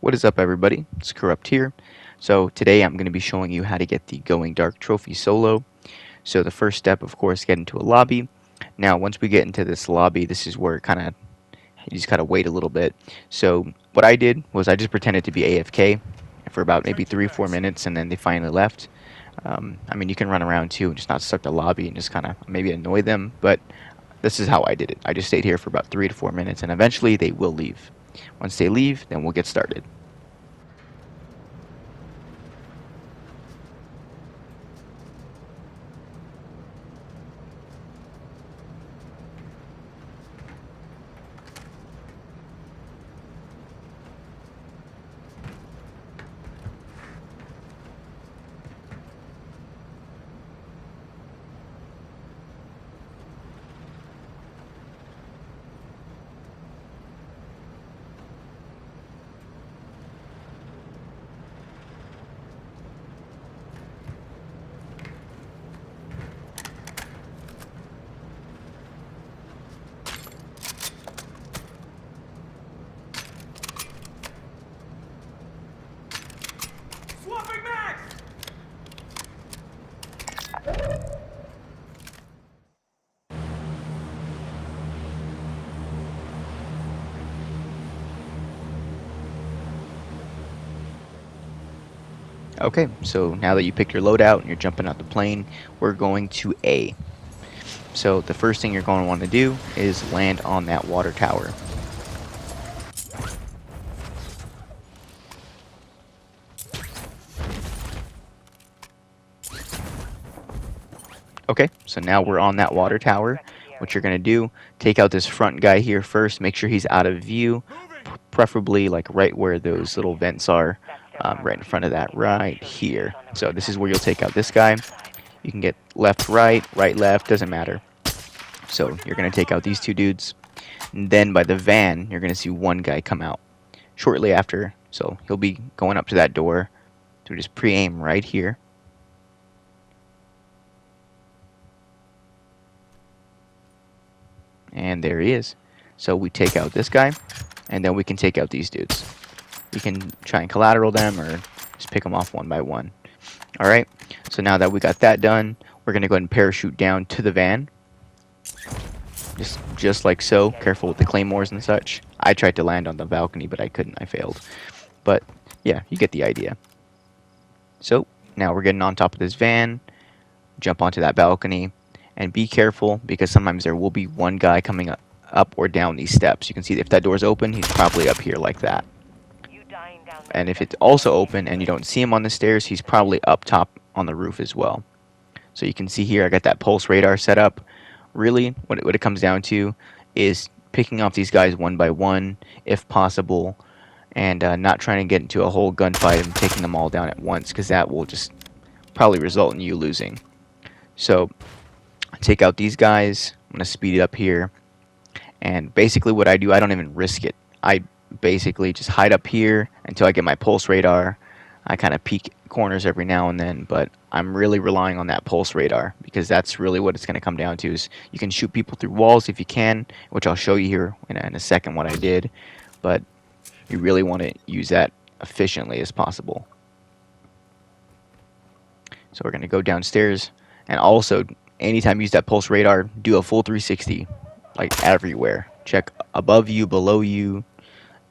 What is up, everybody? It's Corrupt here. So today I'm going to be showing you how to get the Going Dark trophy solo. So the first step, of course, get into a lobby. Now once we get into this lobby, this is where you just gotta wait a little bit. So what I did was I just pretended to be AFK for about maybe 3 or 4 minutes, and then they finally left. I mean, you can run around too and just not start the lobby and just kind of maybe annoy them, but this is how I did it. I just stayed here for about 3 to 4 minutes, and eventually they will leave. Once they leave, then we'll get started. Swapping mags! Okay, so now that you picked your loadout and you're jumping out the plane, we're going to A. So the first thing you're going to want to do is land on that water tower. Okay, so now we're on that water tower. What you're going to do, take out this front guy here first, make sure he's out of view, preferably like right where those little vents are, right in front of that, right here. So this is where you'll take out this guy. You can get left, right, left, doesn't matter. So you're going to take out these two dudes. And then by the van, you're going to see one guy come out shortly after. So he'll be going up to that door. So just pre-aim right here. And there he is. So we take out this guy, and then we can take out these dudes. You can try and collateral them or just pick them off one by one. Alright, so now that we got that done, we're going to go ahead and parachute down to the van. Just like so. Careful with the claymores and such. I tried to land on the balcony, but I couldn't. I failed. But yeah, you get the idea. So now we're getting on top of this van. Jump onto that balcony. And be careful, because sometimes there will be one guy coming up or down these steps. You can see if that door's open, he's probably up here like that. And if it's also open and you don't see him on the stairs, he's probably up top on the roof as well. So you can see here I got that pulse radar set up. Really, what it comes down to is picking off these guys one by one, if possible, and not trying to get into a whole gunfight and taking them all down at once, because that will just probably result in you losing. So take out these guys. I'm going to speed it up here. And basically what I do, I don't even risk it. I basically just hide up here until I get my pulse radar. I kind of peek corners every now and then, but I'm really relying on that pulse radar, because that's really what it's going to come down to. Is you can shoot people through walls if you can, which I'll show you here in a second what I did, but you really want to use that efficiently as possible. So we're going to go downstairs, and also anytime you use that pulse radar, do a full 360, like everywhere. Check above you, below you,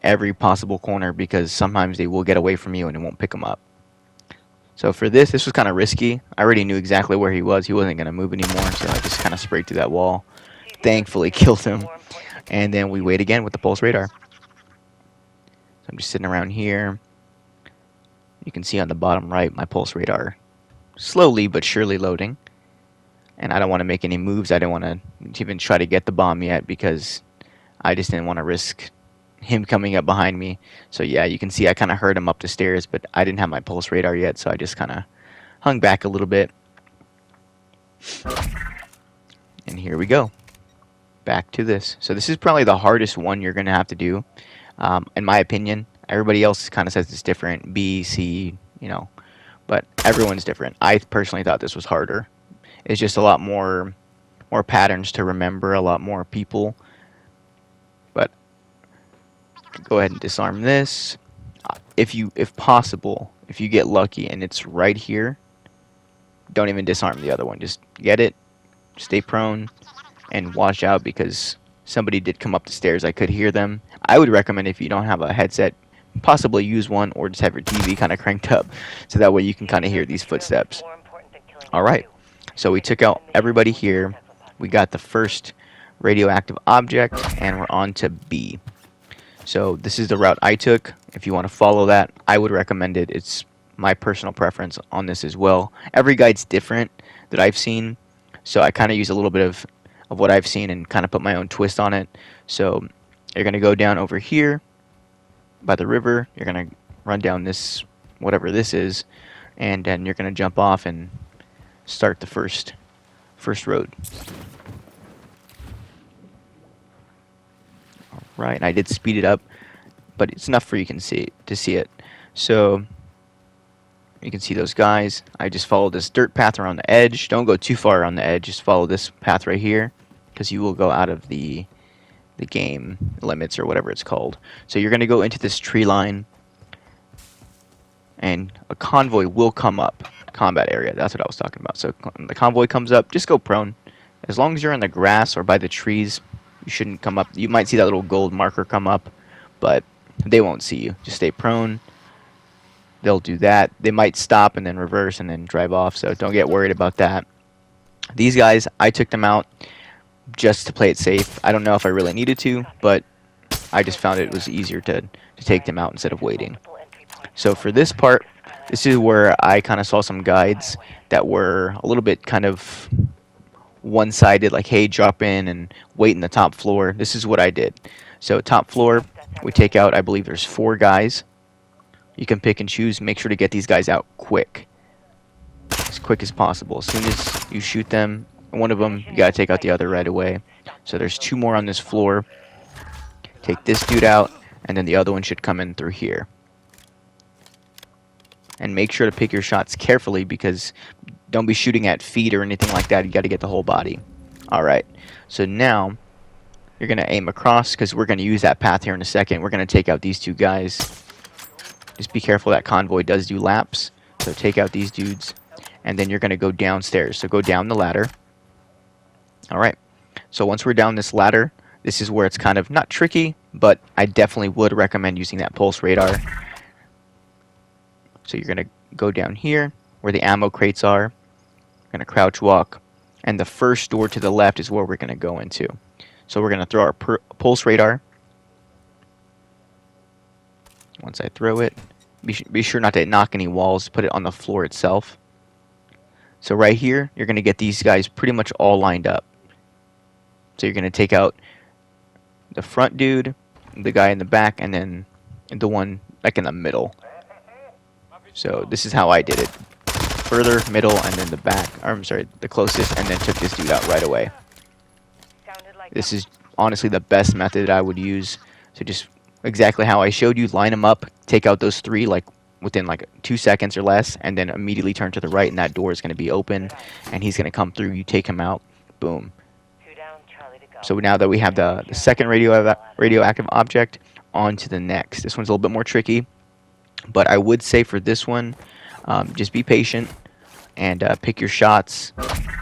every possible corner, because sometimes they will get away from you and it won't pick them up. So for this was kind of risky. I already knew exactly where he was. He wasn't going to move anymore, so I just kind of sprayed through that wall. Thankfully killed him. And then we wait again with the pulse radar. So I'm just sitting around here. You can see on the bottom right my pulse radar slowly but surely loading. And I don't want to make any moves. I don't want to even try to get the bomb yet, because I just didn't want to risk him coming up behind me. So yeah, you can see I kind of heard him up the stairs, but I didn't have my pulse radar yet, so I just kind of hung back a little bit. And here we go. Back to this. So this is probably the hardest one you're going to have to do, in my opinion. Everybody else kind of says it's different, B, C, but everyone's different. I personally thought this was harder. It's just a lot more patterns to remember, a lot more people. But go ahead and disarm this. if possible, if you get lucky and it's right here, don't even disarm the other one. Just get it, stay prone, and watch out because somebody did come up the stairs. I could hear them. I would recommend if you don't have a headset, possibly use one or just have your TV kind of cranked up so that way you can kind of hear these footsteps. Alright, so we took out everybody here. We got the first radioactive object and we're on to B. So this is the route I took. If you want to follow that, I would recommend it. It's my personal preference on this as well. Every guide's different that I've seen, so I kind of use a little bit of what I've seen and kind of put my own twist on it. So you're going to go down over here by the river. You're going to run down this, whatever this is, and then you're going to jump off and start the first road. Right, and I did speed it up, but it's enough for you can see it. So you can see those guys. I just follow this dirt path around the edge. Don't go too far around the edge. Just follow this path right here, because you will go out of the game limits or whatever it's called. So you're going to go into this tree line, and a convoy will come up. Combat area. That's what I was talking about. So when the convoy comes up, just go prone. As long as you're in the grass or by the trees, you shouldn't come up. You might see that little gold marker come up, but they won't see you. Just stay prone. They'll do that. They might stop and then reverse and then drive off, so don't get worried about that. These guys, I took them out just to play it safe. I don't know if I really needed to, but I just found it was easier to take them out instead of waiting. So for this part, this is where I kind of saw some guides that were a little bit kind of one-sided, like, hey, drop in and wait in the top floor. This is what I did. So top floor, we take out, I believe there's 4 guys. You can pick and choose. Make sure to get these guys out quick. As quick as possible. As soon as you shoot them, one of them, you gotta take out the other right away. So there's 2 more on this floor. Take this dude out, and then the other one should come in through here. And make sure to pick your shots carefully because don't be shooting at feet or anything like that. You got to get the whole body. Alright, so now you're going to aim across because we're going to use that path here in a second. We're going to take out these 2 guys. Just be careful, that convoy does do laps. So take out these dudes. And then you're going to go downstairs. So go down the ladder. Alright, so once we're down this ladder, this is where it's kind of not tricky, but I definitely would recommend using that pulse radar. So you're going to go down here where the ammo crates are. You're going to crouch walk. And the first door to the left is where we're going to go into. So we're going to throw our pulse radar. Once I throw it, be sure not to knock any walls. Put it on the floor itself. So right here, you're going to get these guys pretty much all lined up. So you're going to take out the front dude, the guy in the back, and then the one like in the middle. So this is how I did it. Further, middle, and then the back. Or, I'm sorry, the closest, and then took this dude out right away. This is honestly the best method I would use. So just exactly how I showed you, line them up, take out those 3 like within like 2 seconds or less, and then immediately turn to the right, and that door is going to be open, and he's going to come through. You take him out, boom. So now that we have the second radioactive object, on to the next. This one's a little bit more tricky. But I would say for this one, just be patient and pick your shots.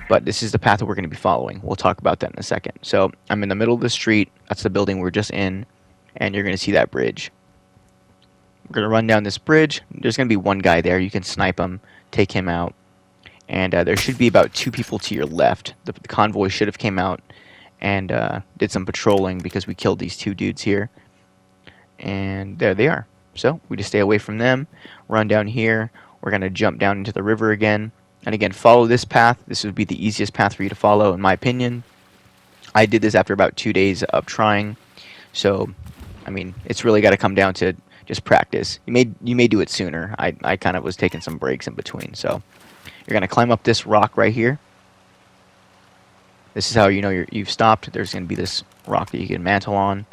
But this is the path that we're going to be following. We'll talk about that in a second. So I'm in the middle of the street. That's the building we're just in. And you're going to see that bridge. We're going to run down this bridge. There's going to be one guy there. You can snipe him, take him out. And there should be about 2 people to your left. The convoy should have came out and did some patrolling because we killed these 2 dudes here. And there they are. So we just stay away from them, run down here. We're going to jump down into the river again. And again, follow this path. This would be the easiest path for you to follow, in my opinion. I did this after about 2 days of trying. So, I mean, it's really got to come down to just practice. You may do it sooner. I kind of was taking some breaks in between. So you're going to climb up this rock right here. This is how you know you've stopped. There's going to be this rock that you can mantle on.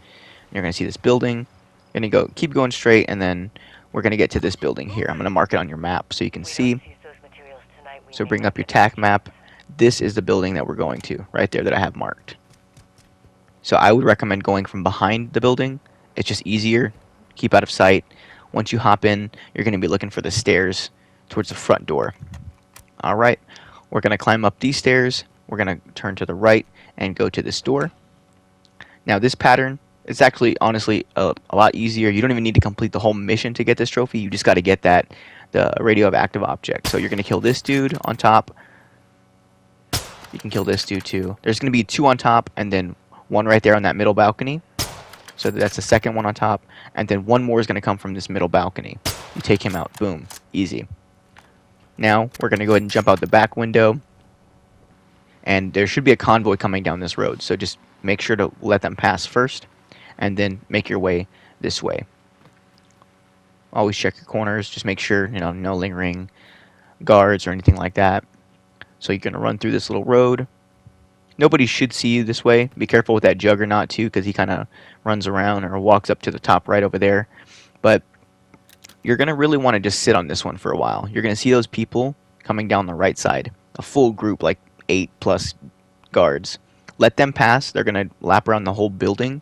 You're going to see this building. You're going to keep going straight, and then we're going to get to this building here. I'm going to mark it on your map so you can see. So bring up your TAC map. This is the building that we're going to, right there that I have marked. So I would recommend going from behind the building. It's just easier. Keep out of sight. Once you hop in, you're going to be looking for the stairs towards the front door. Alright, we're going to climb up these stairs. We're going to turn to the right and go to this door. Now this pattern is actually honestly a lot easier. You don't even need to complete the whole mission to get this trophy. You just got to get the radioactive object. So you're going to kill this dude on top. You can kill this dude too. There's going to be 2 on top and then 1 right there on that middle balcony. So that's the second one on top. And then 1 more is going to come from this middle balcony. You take him out. Boom. Easy. Now we're going to go ahead and jump out the back window. And there should be a convoy coming down this road. So just make sure to let them pass first. And then make your way this way. Always check your corners. Just make sure, no lingering guards or anything like that. So you're going to run through this little road. Nobody should see you this way. Be careful with that Juggernaut too, because he kind of runs around or walks up to the top right over there. But you're going to really want to just sit on this one for a while. You're going to see those people coming down the right side. A full group, like 8 plus guards. Let them pass. They're going to lap around the whole building.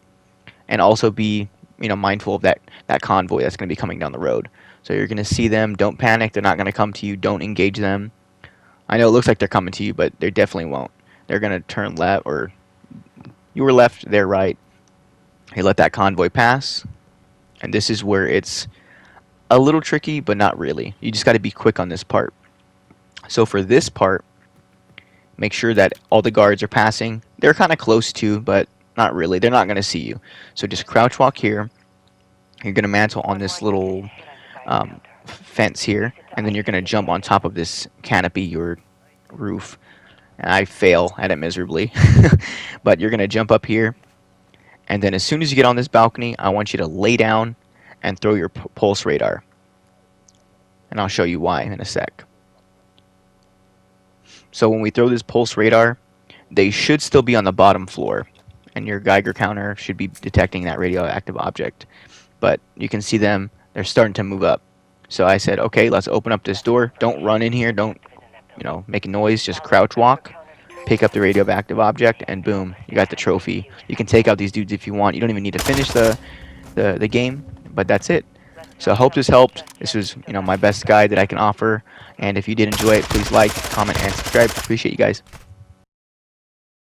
And also be, mindful of that convoy that's going to be coming down the road. So you're going to see them. Don't panic. They're not going to come to you. Don't engage them. I know it looks like they're coming to you, but they definitely won't. They're going to turn left, or you were left, they're right. You let that convoy pass. And this is where it's a little tricky, but not really. You just got to be quick on this part. So for this part, make sure that all the guards are passing. They're kind of close to, but not really. They're not going to see you. So just crouch walk here. You're going to mantle on this little fence here. And then you're going to jump on top of this canopy, your roof. And I fail at it miserably. But you're going to jump up here. And then as soon as you get on this balcony, I want you to lay down and throw your pulse radar. And I'll show you why in a sec. So when we throw this pulse radar, they should still be on the bottom floor. And your Geiger counter should be detecting that radioactive object. But you can see them, they're starting to move up. So I said, okay, let's open up this door. Don't run in here. Don't, make a noise. Just crouch walk. Pick up the radioactive object, and boom, you got the trophy. You can take out these dudes if you want. You don't even need to finish the game, but that's it. So I hope this helped. This was, my best guide that I can offer. And if you did enjoy it, please like, comment, and subscribe. Appreciate you guys.